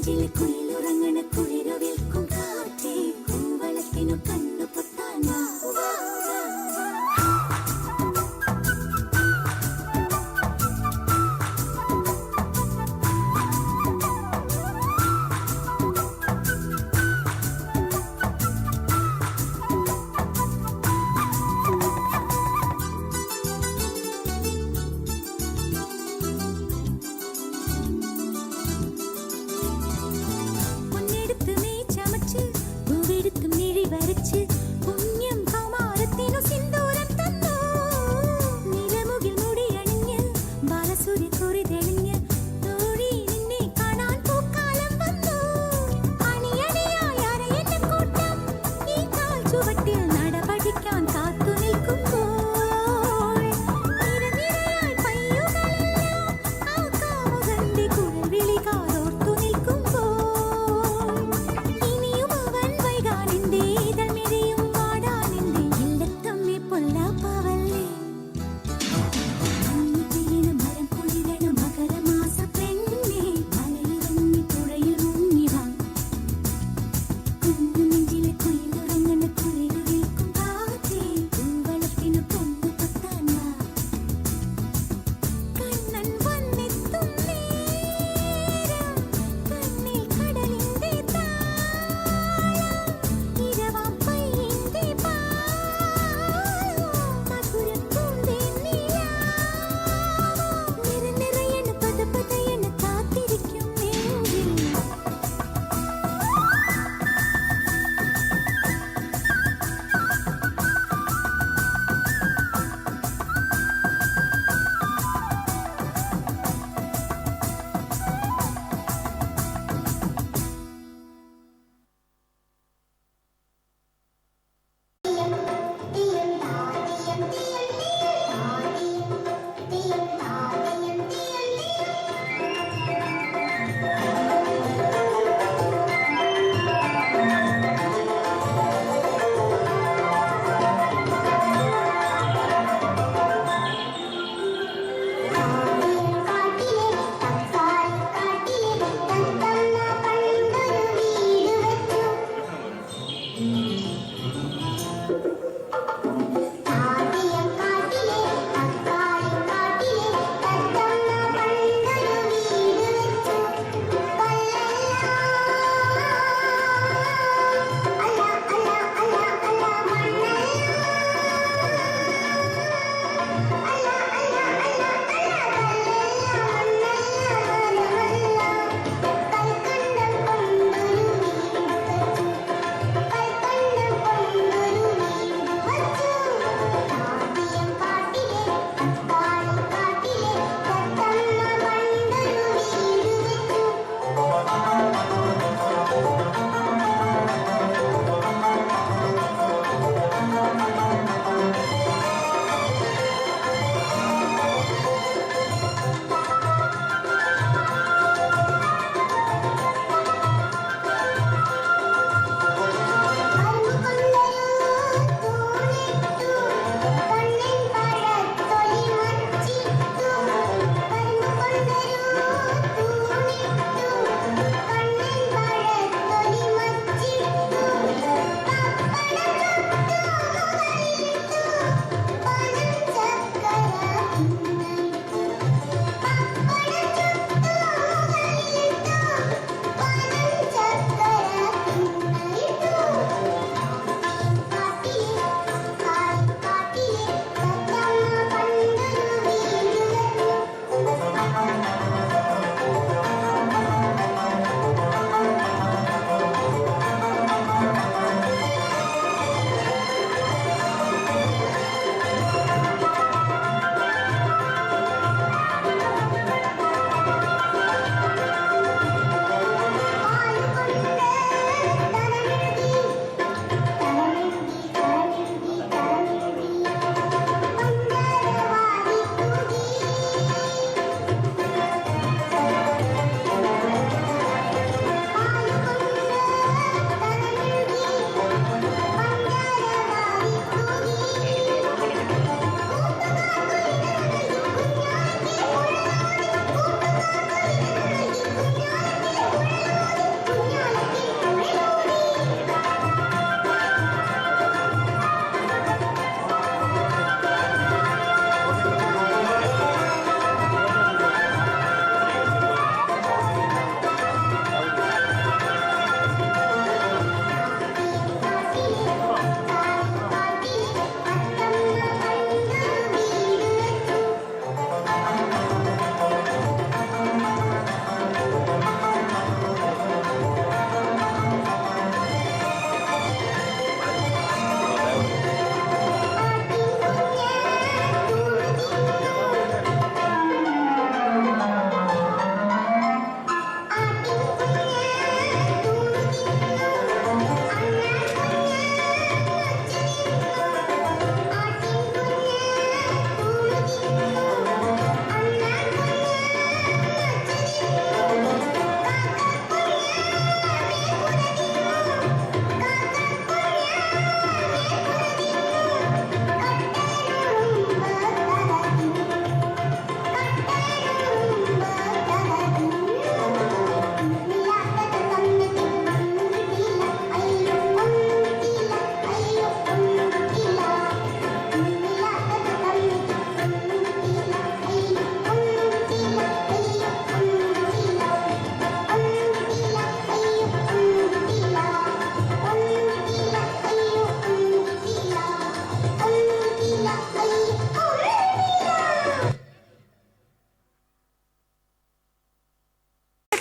നെഞ്ചിലെ കുയിലുറങ്ങണ കുളിരവിൽക്കും കാറ്റേ കൂവളത്തിനു കണ്ണു പൊത്താൻ വാ, വാ, വാ, വാ.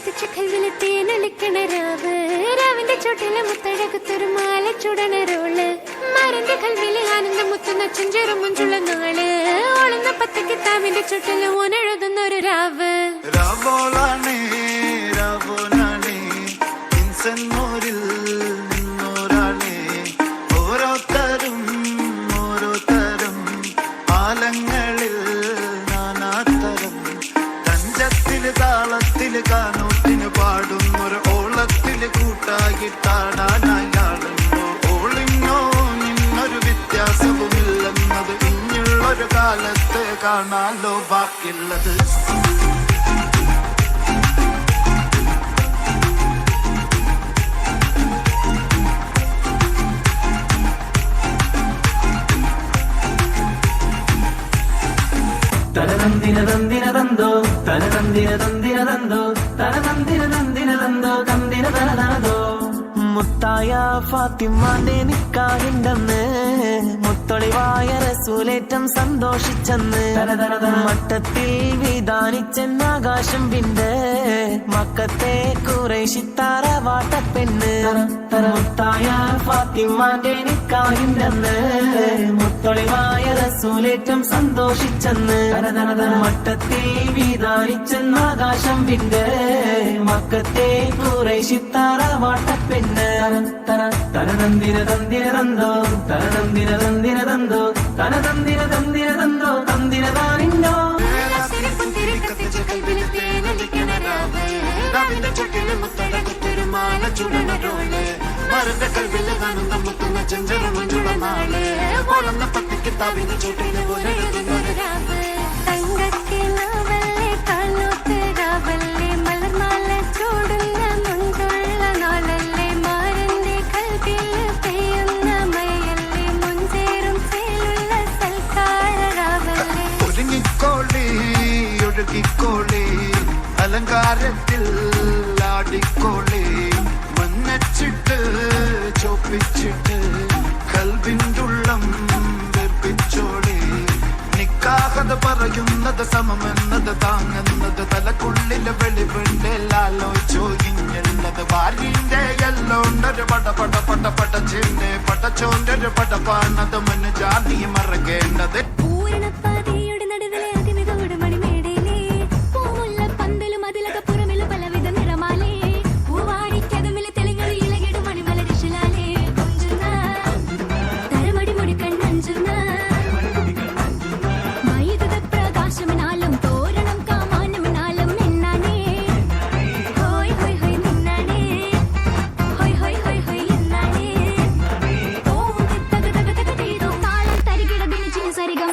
കത്തിച്ച് കൽവിലെ തേനൊലിക്കണ രാവ് രാവിന്റെ ചുട്ടിലെ മുത്തഴകത്തൊരു മാല ചുടണരോള് മരന്റെ കൽവിലെ ആനന്ദം മുത്തുന്ന ചെഞ്ചെറും മുഞ്ചുള്ള നാള് ഓളുന്ന പത്തക്ക് താവിന്റെ ചുട്ടില് ഓനെഴുതുന്നൊരു രാവ് രാവോളാണേ രാവോനാണേ ഇൻസന്നൂരിൽ നിന്നോരാണേ ഓരോരുത്തരും ആലങ്ങളിൽ നാനാതരം തഞ്ചത്തില് താളത്തില് കാനോട്ടിന് പാടും ഒരു ഓളത്തില് കൂട്ടാകിട്ടാടാനായാളുണ്ടോ ഓളിന്നോ നിന്നൊരു വ്യത്യാസവുമില്ലെന്നത് ഇനിയുള്ളൊരു കാലത്ത് കാണാലോ ബാക്കിയുള്ളത് തനതന്തിനതന്തിനതന്തോ തനതന്തിനതന്തിനതന്തോ തനതന്തിനതന്തിനതന്തോ തന്തിനതനതനതോ മുത്തായ ഫാത്തിമാന്റെ നിക്കാഹിണ്ടെന്ന് മുത്തൊളിവായ റസൂലേറ്റം സന്തോഷിച്ചെന്ന് മട്ടത്തിൽ വിധാനിച്ചെന്ന് ആകാശം പിണ്ട് മക്കത്തെ കുറേശിത്താറ വാട്ടപ്പെണ്ണ് മുത്തായ ഫാത്തിമാന്റെ നിക്കാഹിണ്ടെന്ന് മുത്തൊളിവായ റസൂലേറ്റം സന്തോഷിച്ചെന്ന് മട്ടത്തിൽ വിധാനിച്ചെന്ന് ആകാശം പിണ്ട് മക്കത്തെ കുറേശിത്താറ വാട്ടപ്പെണ്ണ് തനതന്തിനതന്തിനതന്തോ തനതന്തിനതന്തിനതന്തോ തനതന്തിനതന്തിനതന്തോ തന്തിനതാനിന്നോ കത്തിച്ച് കൽവിലെ തേനൊലിക്കണ രാവ് രാവിന്റെ ചുട്ടിലെ മുത്തഴകത്തൊരു മാല ചുടണരോള് മരന്റെ കൽവിലെ ആനന്ദം മുത്തുന്ന ചെഞ്ചെറും മുഞ്ചുള്ള നാള് ഓളുന്ന പത്തിക്ക് താവിന്റെ ചുട്ടില് ഓനെഴുതുന്നൊരു രാവ് തങ്കക്കിനാവല്ലേ കാലോത്ത് രാവല്ലേ മലർമാല ചൂടുന്ന മുഞ്ചുള്ള നാളല്ലേ മാരന്റെ കൽവില് പെയ്യുന്ന മയല്ലേ മുഞ്ചേറും ചേലുള്ള സൽക്കാര രാവല്ലേ ഒരുങ്ങിക്കോളി ഒഴുകിക്കോളി അലങ്കാരത്തിൽ ആടിക്കോളി മഞ്ഞച്ചിട്ട് ചോപ്പിച്ചിട്ട് കൽവിൻ്റുള്ളം വെപ്പിച്ചോളി നിക്കാഹത പറയുന്നത് സമമെന്നത് താങ്ങുന്നത് തലക്കുള്ളിലെ വെളിവിന്റെ ലാലോചോ ഇഞ്ഞുള്ളത് ഭാര്യന്റെ എല്ലോണ്ടൊരു പടച്ചിന്റെ പടച്ചോന്റെ പടപ്പാണത് മുന്ന് ജാതി മറക്കേണ്ടത് പൂരണപ്പാതയുടെ നടുവിലെ അതിമിതോട് മണിമേടയിലേ പൂമുല്ല പന്തലും അതിലക പുറമില് പലവിധ നിറമാലേ പൂവാടിക്കകമിലെ തെളിങ്ങൾ ഇലകിടും മണിമലരിശിലാലേ കൊഞ്ചുന്ന തരമടി മുടിക്കൺ നഞ്ചുന്ന വൈദ്യുത പ്രകാശമിനാലും തോരണം കാമാനമിനാലും എന്നാണേ ഹോയ് ഹോയ് ഹോയ് നിന്നാണേ ഹോയ് ഹോയ് ഹോയ് ഹോയ് എന്നാണേ ഓ തക തക തക തീരോ താളം തരികിട ദിനിച്ചിന് സരിഗം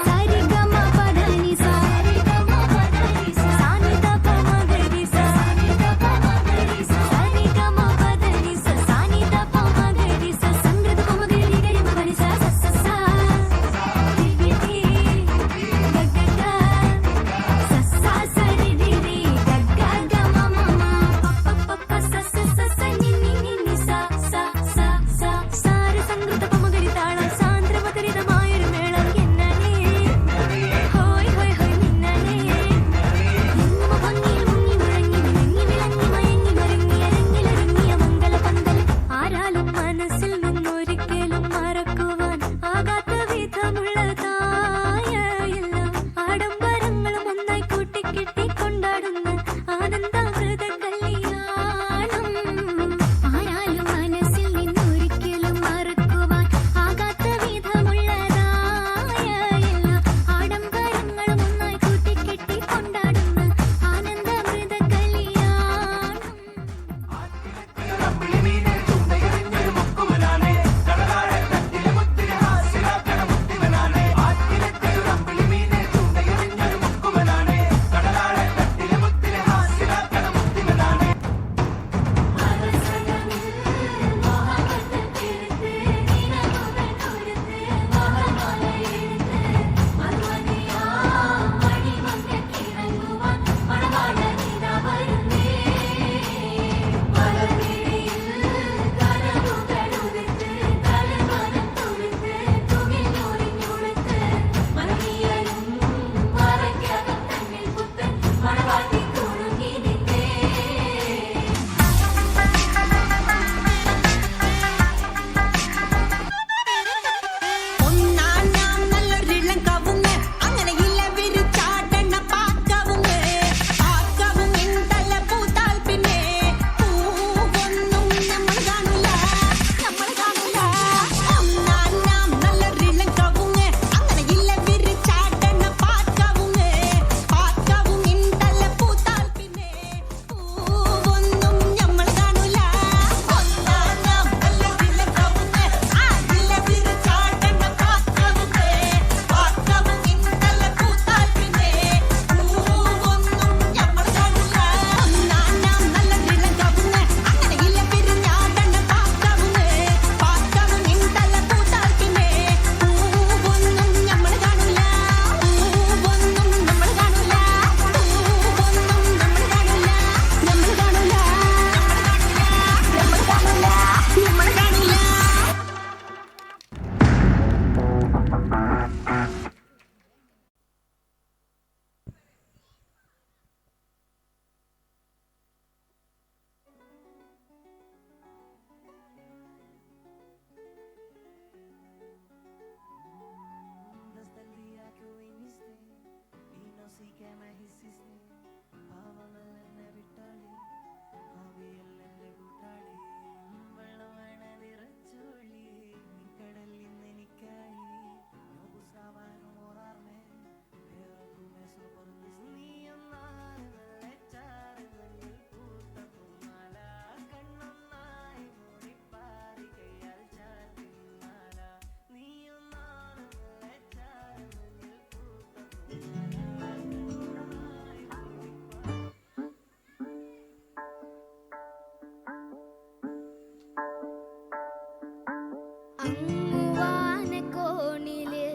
അങ്ങുവാനക്കോണില്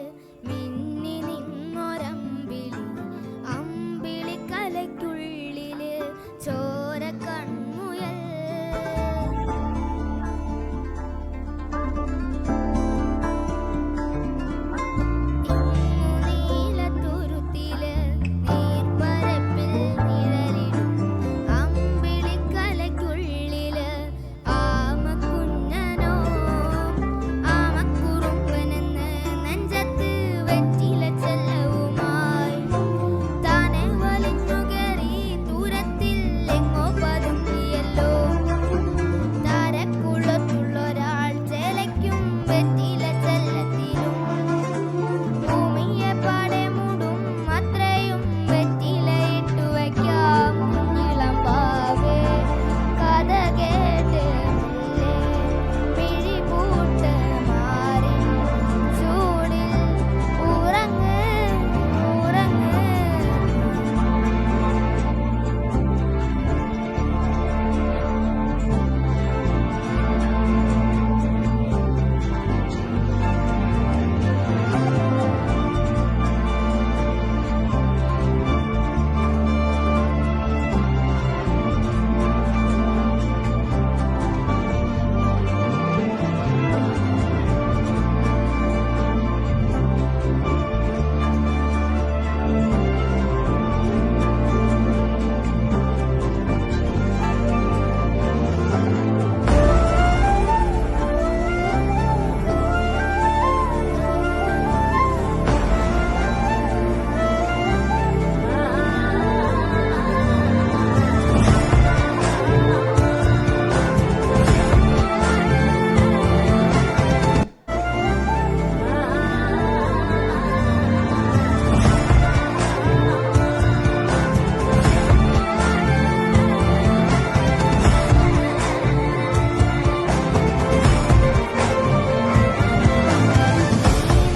മിന്നി നിന്നൊരമ്പിളി അമ്പിളിക്കലയ്ക്കുള്ളില് ചോര കൺമുയൽ നീലത്തുരുത്തില് നീർപ്പരപ്പിൽ നിഴലിടും അമ്പിളിക്കലയ്ക്കുള്ളില് ആമക്കുഞ്ഞനോ ആമക്കുറുമ്പനെന്ന് നെഞ്ചത്ത് വെറ്റില ചെല്ലവുമായി താനെ വലിഞ്ഞു കയറി ദൂരത്തിൽ എങ്ങോ പതുങ്ങിയല്ലോ താരക്കുളത്തുള്ളൊരാൾ ചേലയ്ക്കും വെറ്റില ചെല്ലത്തിലും ഭൂമിയെ പാടെ മൂടും അത്രയും വെറ്റില ഇട്ടു വയ്ക്കാം കുഞ്ഞിളം പാവേ കഥ കേട്ട് മെല്ലെ മിഴിപൂട്ട് മാറി ചൂടിൽ ഉറങ്ങ് ഉറങ്ങ്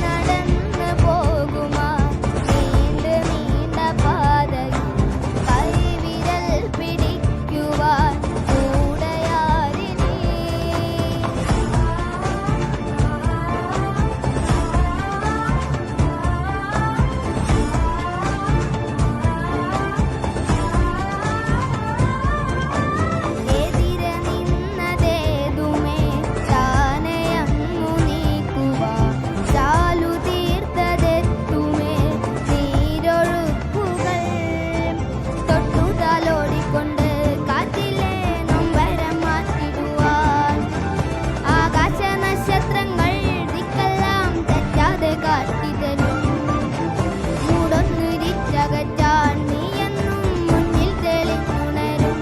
നടന്ന് പോകുമാ നീണ്ട നീണ്ട പാതയിൽ കൈവിരൽ പിടിക്കുവാൻ കൂടെയാരിനി എതിരെ നിന്നതേതുമേ താനെ അങ്ങു നീക്കുവാൻ ചാലു തീർത്തതെത്തുമേ നീരൊഴുക്കുകൾ തൊട്ടുതാലോടിക്കൊണ്ട് കാറ്റിലെ നൊമ്പരം മാറ്റിടുവാൻ ആകാശ നക്ഷത്രങ്ങൾ ദിക്കെല്ലാം തെറ്റാതെ കാട്ടിത്തരും മൂടൊന്നിരിച്ചകറ്റാൻ നീയെന്നും മുന്നിൽ തെളിഞ്ഞുണരും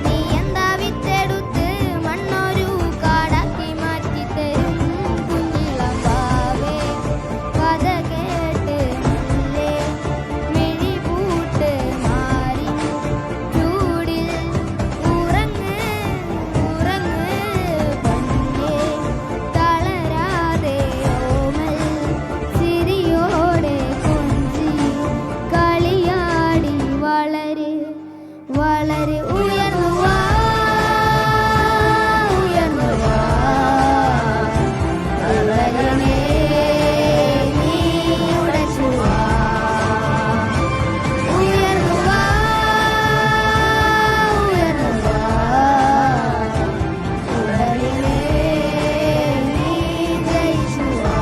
നീ എന്താ വിത്തെടുത്ത് മണ്ണൊരു കാടാക്കി മാറ്റിത്തരും കുഞ്ഞിളം പാവേ കഥ കേട്ട് മെല്ലെ മിഴിപൂട്ട് മാറി ചൂടിൽ ഉറങ്ങ് ഉറങ്ങ് പണ്ടേ തളരാതെ ഓമൽ ചിരിയോടെ കൊഞ്ചി കളിയാടി വളര് വളര് ഉയർന്നു വാ ഉയർന്നു വാ ഉലകമേ നീ ഉടച്ചു വാ ഉയർന്നു വാ ഉയർന്നു വാ ഉലകമേ നീ ജയിച്ചു വാ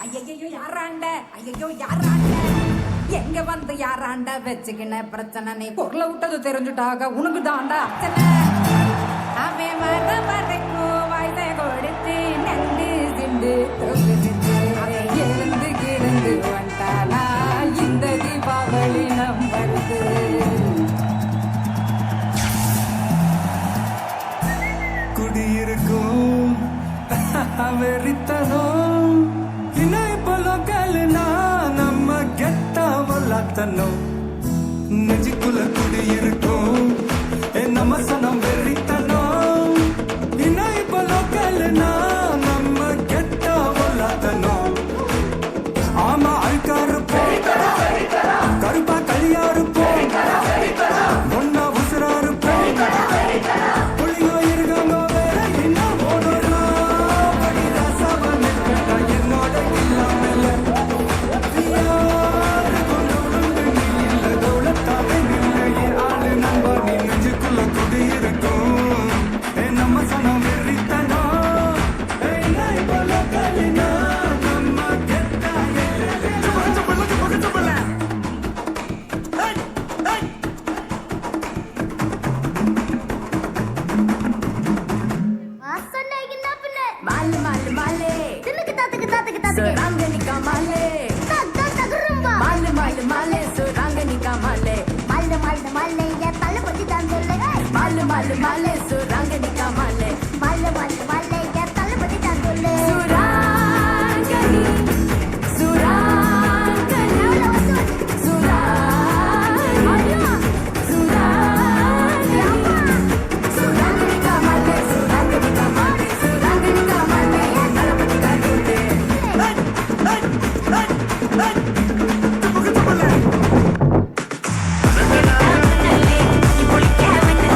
ஐயையோ யாராண்ட ஐயையோ யாராண்ட எங்க வந்து யாராண்ட வச்சுக்கின பிரச்சனை நீ பொருளை விட்டது தெரிஞ்சுட்டாக உனக்கு தாண்டா அவன் வர வரைக்கும் வயதை கொடுத்து நண்டு சிண்டு தொகுத்து எழுந்து கிழந்து வந்தானா இந்த தீபாவளி நம்பருது குடியிருக்கும் வெறித்தனம் இணைப்பலோக்கல்னா நம்ம கெட்டவல்லாத்தனம் நெஞ்சுக்குள்ள குடியிருக்கும் நம்ம சனம் வெறித்தனம் இணைப்பலோக்கல்னா மல்லு மல்லு சுராங்கனி கமலே மல்ல மல்ல மல்ல என் தளபதி தான் சொல்லு சுராங்கனி சுராங்கனி சுராங்கனி சுராங்கனி சுராங்கனி கமலே சுராங்கனி கமலே சுராங்கனி கமலே தளபதி தான் சொல்லு பொழிக்க வந்தே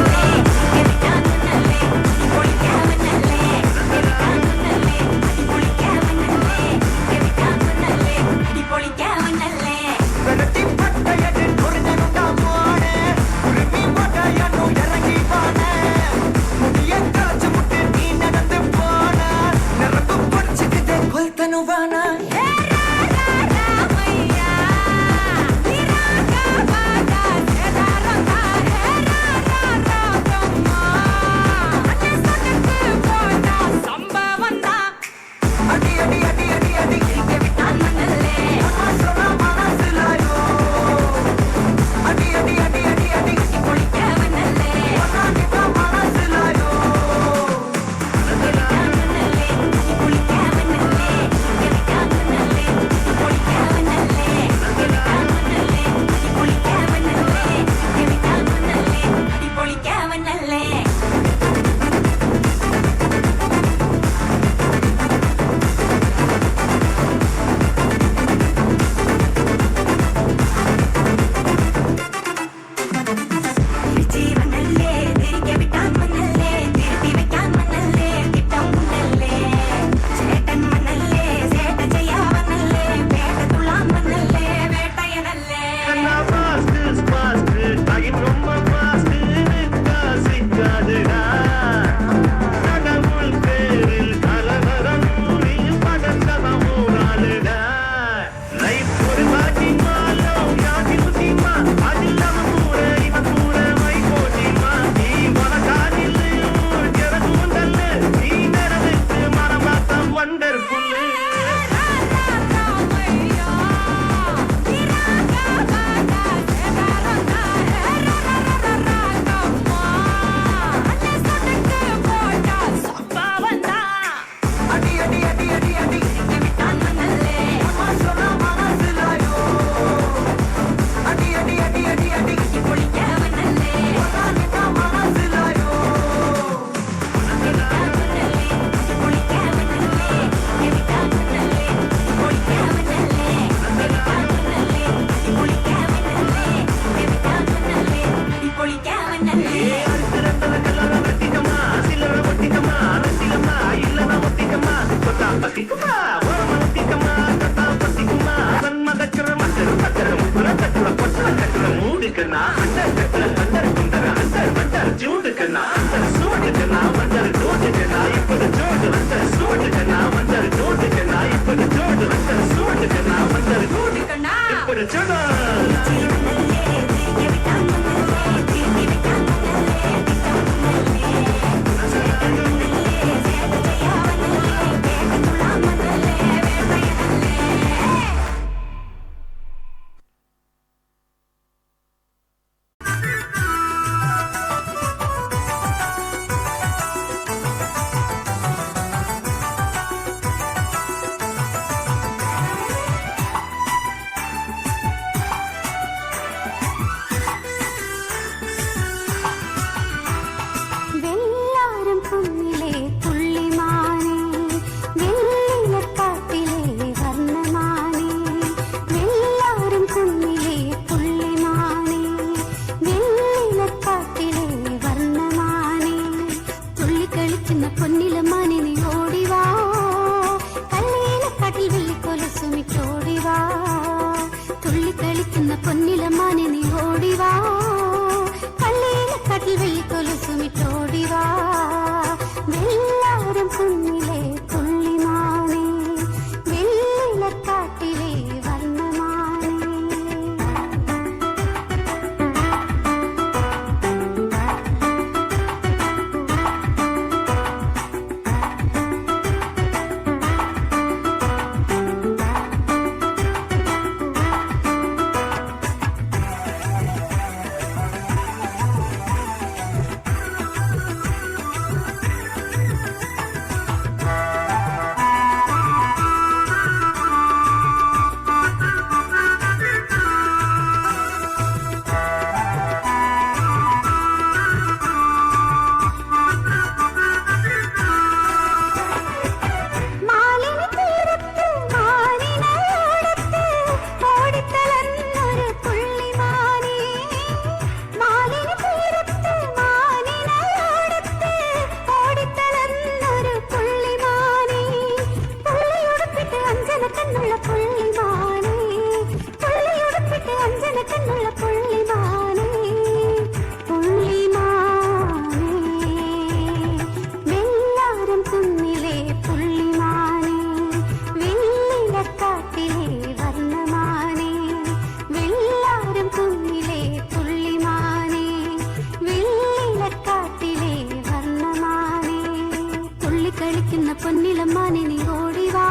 പൊന്നിലമ്മാനെ നീ ഓടിവാ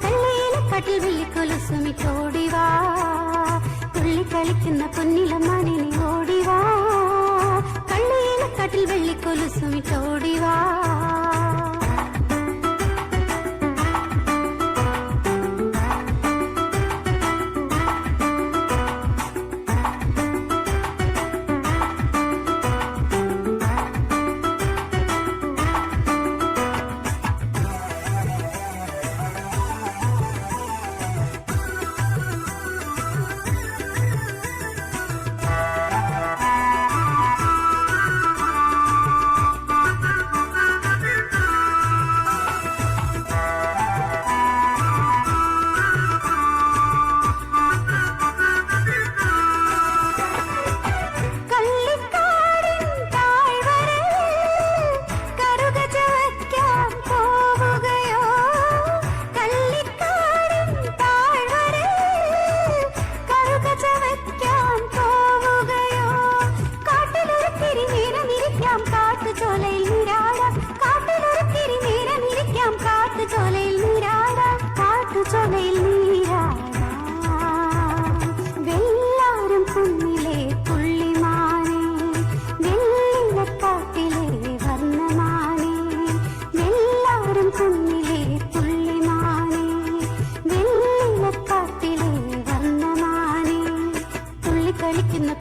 കള്ളിയിലക്കാട്ടിൽ വെള്ളിക്കൊലുസുമിട്ടോടിവാ തുള്ളിക്കളിക്കുന്ന പൊന്നിലമ്മാനെ നീ ഓടിവാ കള്ളിയിലക്കാട്ടിൽ വെള്ളിക്കൊലുസുമിട്ടോടിവാ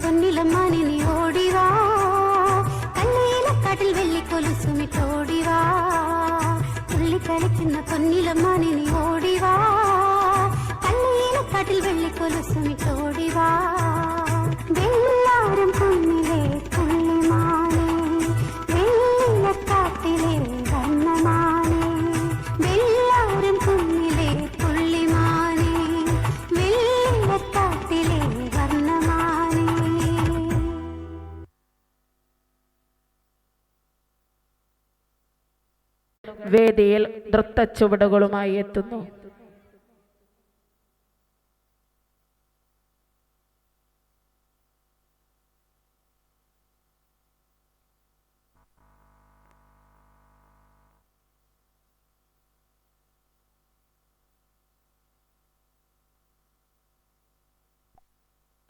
പൊന്നിലമ്മാനെ നീ ഓടിവാ കള്ളിയിലക്കാട്ടിൽ വെള്ളിക്കൊലുസുമിട്ടോടിവാ തുള്ളിക്കളിക്കുന്ന പൊന്നിലമ്മാനെ നീ ഓടിവാ കള്ളിയിലക്കാട്ടിൽ വെള്ളിക്കൊലുസുമിട്ടോടിവാ വെള്ളാരം കുന്നിലെ തുള്ളിമാനെ വെള്ളിലക്കാട്ടിലെ വർണ്ണമാനെ വെള്ളാരം കുന്നിലെ തുള്ളിമാനെ വെള്ളിലക്കാട്ടിലെ വർണ്ണമാനെ. വേദിയിൽ നൃത്തച്ചുവടുകളുമായി എത്തുന്നു.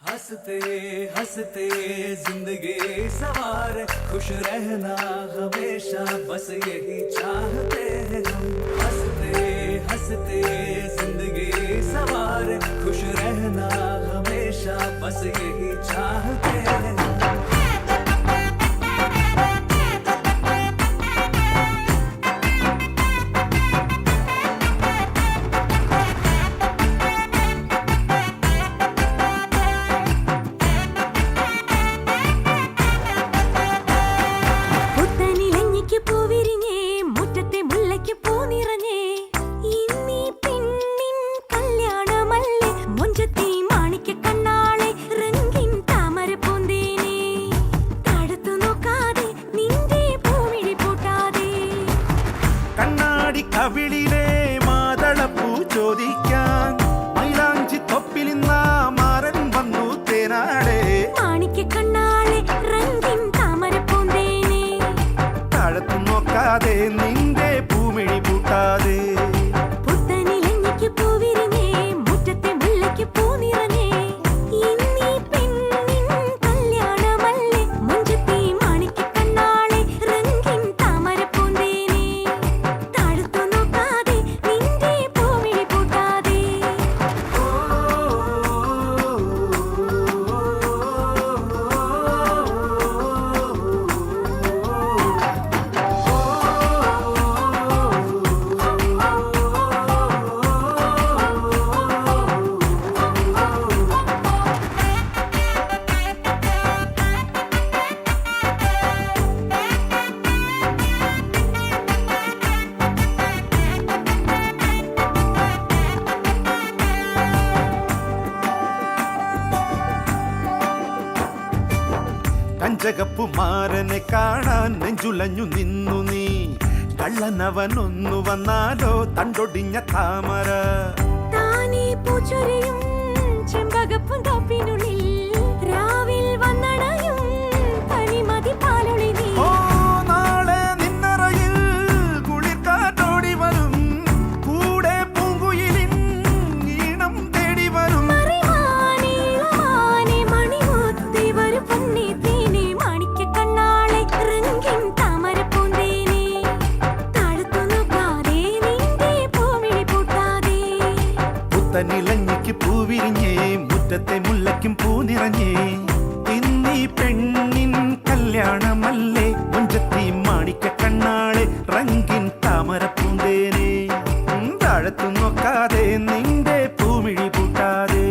हंसते हंसते जिंदगी सवार खुश रहना हमेशा बस यही चाहते हैं हम हंसते हंसते जिंदगी सवार खुश रहना हमेशा बस यही चाहते हैं हम കവിളിലെ മാതളപ്പൂ ചോദിക്കാൻ മൈലാഞ്ചി തൊപ്പിലിന്ന മാരൻ വന്നു തേനാടെ മാണിക്യ കണ്ണാളെ രംഗിൻ താമര പൂന്തേനെ താഴത്തു നോക്കാതെ നിന്റെ പൂമിഴി പൂട്ടാതെ പുത്തനിലഞ്ഞിക്ക് പൂവിരിഞ്ഞേ മുറ്റത്തെ മുല്ലയ്ക്ക് പൂ നിറഞ്ഞേ ഇന്നീ പെണ്ണിൻ കല്യാണമല്ലേ മുഞ്ചത്തി മാണിക്യ കണ്ണാളെ രംഗിൻ താമര പൂന്തേനെ താഴത്തു നോക്കാതെ നിന്റെ പൂമിഴി പൂട്ടാതെ കഞ്ചകപ്പുമാരനെ കാണാൻ നെഞ്ചുലഞ്ഞു നിന്നു നീ കള്ളനവനൊന്നു വന്നാലോ തണ്ടൊടിഞ്ഞ താമര താനേ പൂച്ചൊരിയും ചെമ്പകപ്പുന്തോപ്പിനുള്ളിൽ രാവിൽ വന്നണയും തനിമതി പാലൊളി നീ ഓ നാളെ നിന്നറയിൽ കുളിർക്കാറ്റ് കല്യാണമല്ലേ മുഞ്ചത്തി മാണിക്ക കണ്ണാളെ റങ്കിൻ താമരപ്പൂന്തേനെ താഴത്തു നോക്കാതെ നിന്റെ പൂമിഴി പൂട്ടാതെ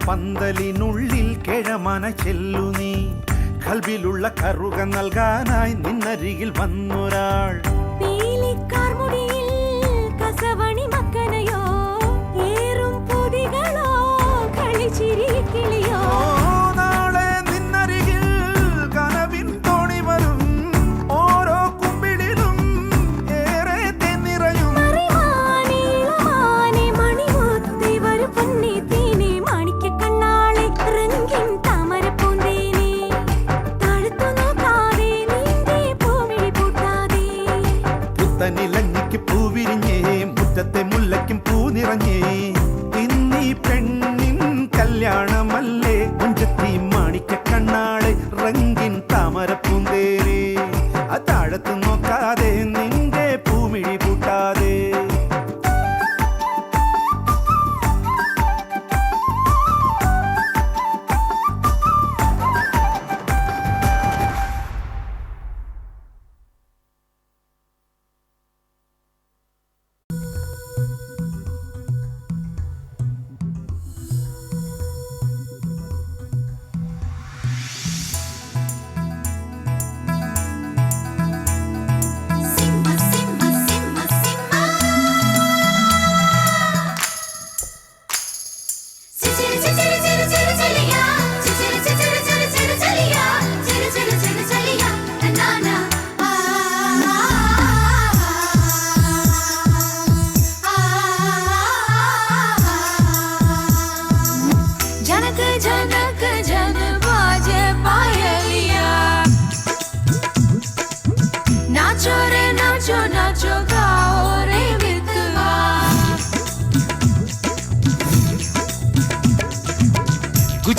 പന്തലിനുള്ളിൽ കിഴമന ചെല്ലു നീ കൽബിലുള്ള കറുക നൽകാനായി നിന്നരികിൽ വന്നൊരാൾ നാളെ നിന്നരികിൽ കനവിൻ തോണി വരും ഓരോ കുമ്പിടിലും ഏറെ തെന്നിറയും പുത്തനിലഞ്ഞിക്ക് പൂവിരിഞ്ഞേ മുറ്റത്തെ മുല്ലയ്ക്കും പൂ നിറഞ്ഞേ ഇന്നീ പെണ്ണിൻ കല്യാണമല്ലേ മുഞ്ചത്തി മാണിക്ക കണ്ണാളെ റങ്കിൻ താമരപ്പൂന്തേനെ താഴത്ത് നോക്കാതെ നിന്റെ പൂമിഴി പൂട്ടാതെ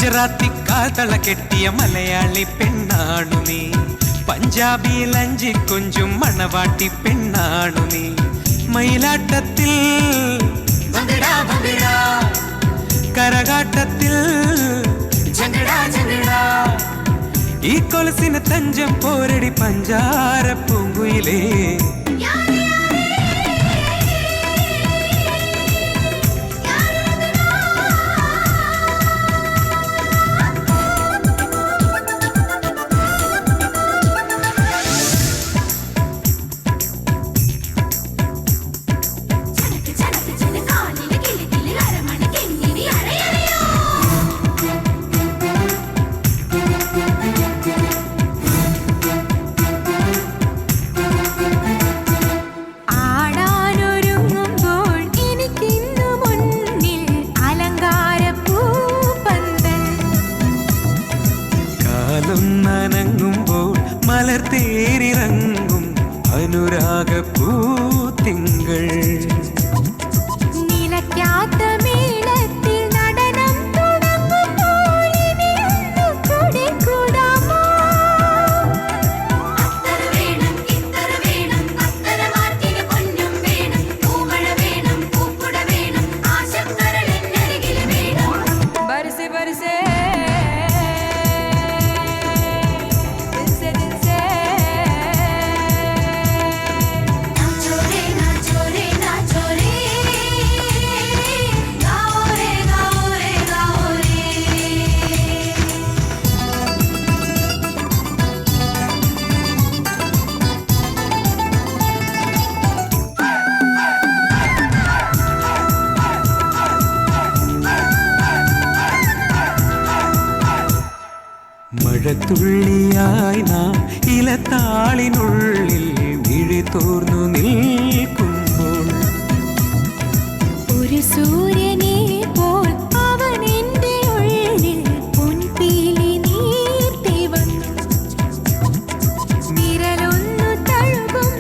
ഗുജറാത്തി കാതള കെട്ടിയ മലയാളി പെണ്ണാണു നീ പഞ്ചാബി ലഞ്ചി കൊഞ്ചും മണവാട്ടി പെണ്ണാണു നീ മയിലാട്ടത്തിൽ കരകാട്ടത്തിൽ ഈ കൊലസിന് തഞ്ചം പോരടി പഞ്ചാര പൂങ്കുയിലേ നനങ്ങുമ്പോൾ മലർ തേരിറങ്ങും അനുരാഗപ്പൂ തിങ്കൾ നിലയ്ക്കാത്ത മേളത്തിൽ നടനം തുടങ്ങുമ്പോൾ ഇനിയൊന്നു കൂടെ കൂടാമോ അത്തര വേണം ഇത്തര വേണം അത്തര മാറ്റിന് പൊന്നും വേണം പൂമഴ വേണം പൂക്കുട വേണം ആശക്കരളിനരികിൽ വേണം ബർസെ ബർസെ മഴത്തുള്ളിയായി നാം ഇലത്താളിനുള്ളിൽ വിഴി തോർന്നു നിൽക്കുമ്പോൾ ഒരു സൂര്യനെ പോൽ അവൻ എൻ്റെ ഉള്ളിൽ പൊൻപീലി നീർത്തി വന്നു വിരലൊന്നു തഴുകും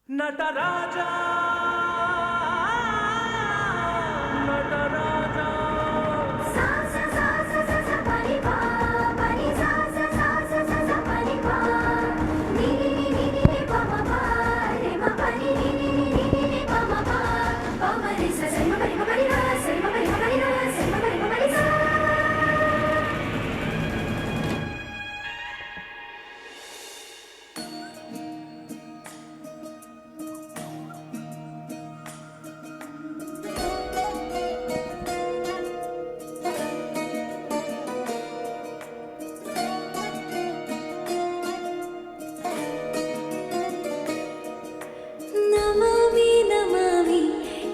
नटराजा नटराजा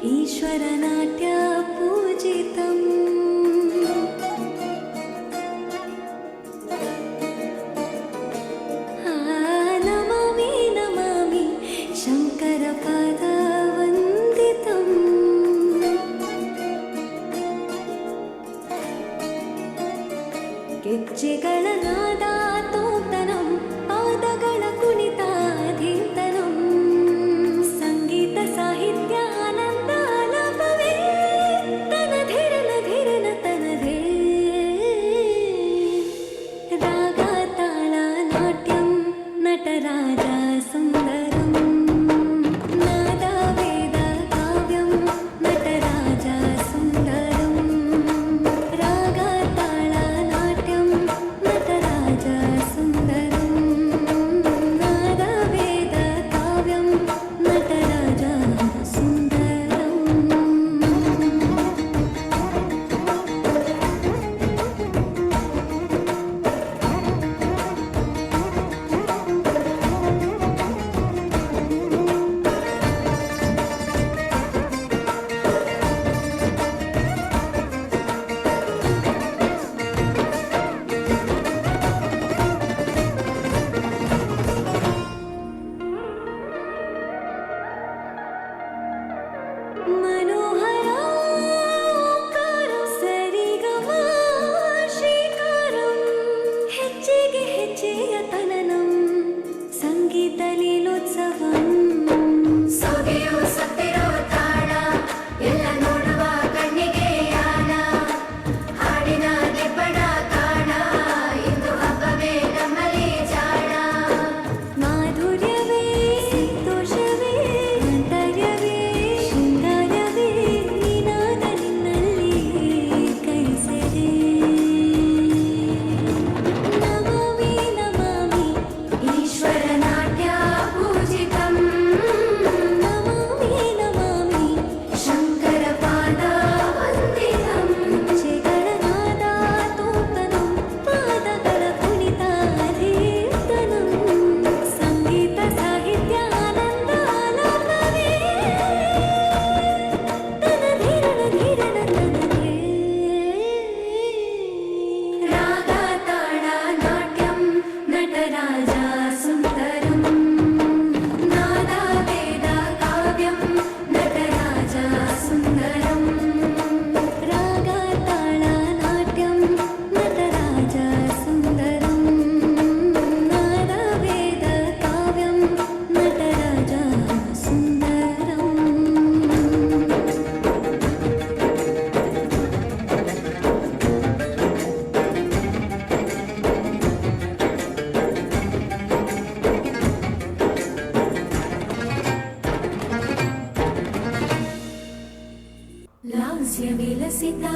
ईश्वरनाट्य पूजितम् नमामि नमामि शङ्करपादवन्दितम् ಗೆಜ್ಜೆಗಳ ನಾದ ತೋಂತನಂ ಪಾದಗಳ ಕುಣಿತಾಧೀರ್ತನಂ ಸಂಗೀತ ಸಾಹಿತ್ಯ ಆನಂದ ಆಲಾಪವೇ ತನಧಿರನ ಧಿರನ ತನದೇ ರಾಗ ತಾಳ ನಾಟ್ಯಂ ನಟರಾಜ ಸುಂದರಂ ನಾದ मनोहराकारो सरिगम ಶ್ರೀಕಾರಂ ಹೆಚ್ಚಿಗೆ ಹೆಚ್ಚೆಯ ತನನಂ ಸಂಗೀತ ಲೀಲೋತ್ಸವಂ ಸೊಗೆಯು ಸತ್ತಿರೋ ತಾಣ ಎಲ್ಲ ನೋಡುವ ಕಣ್ಣಿಗೆ ಯಾನ ಹಾಡಿನ ದಿಬ್ಬಣ ಕಾಣ ಇಂದು ಹಬ್ಬವೇ ನಮ್ಮಲ್ಲಿ ಜಾಣ ಮಾಧುರ್ಯವೇ ಸಂತೋಷವೇ ಅಂತರ್ಯವೇ ಶೃಂಗಾರವೇ ನೀನಾದ ನಿನ್ನಲ್ಲಿ ಕೈಸೆರೆ ನಮಾಮಿ ನಮಾಮಿ ಈಶ್ವರ ನಾಟ್ಯ ಪೂಜಿತಂ ನಮಾಮಿ ನಮಾಮಿ ಶಂಕರ ಪಾದ ವಂದಿತಂ ಹೆಜ್ಜೆಗಳ ನಾದ ತೂತನಂ ಪಾದಗಳ ಕುಣಿತ ದೀಪ್ತನಂ ಸಂಗೀತ ಸಾಹಿತ್ಯ ಆನಂದ ಆಲಾಪವೇ ತನಧೀರನ ಧೀರನ ತನವೇ ರಾಗ ತಾಳ ನಾಟ್ಯಂ ನಟರಾಜ ಸುಂದರಂ ನಾದ ವೇದ ಕಾವ್ಯಂ ನಟರಾಜ ಸುಂದರಂ ರಾಗ ತಾಳ ನಾಟ್ಯಂ ನಟರಾಜ ಸುಂದರಂ ನಾದ ವೇದ ಕಾವ್ಯಂ ನಟರಾಜ ಸುಂದರಂ लास्य विलसिता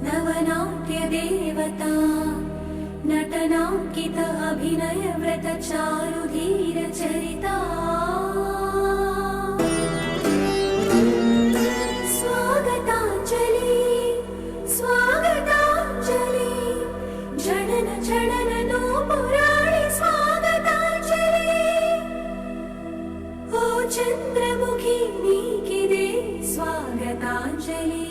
नवनाट्य देवता नटनाङ्कित अभिनय व्रत चारुधीर चरिता स्वागताञ्जलि स्वागताञ्जलि जनन जनन नो पुराणि स्वागताञ्जलि ओ चन्द्रमुखी नीकिदे स्वागताञ्जलि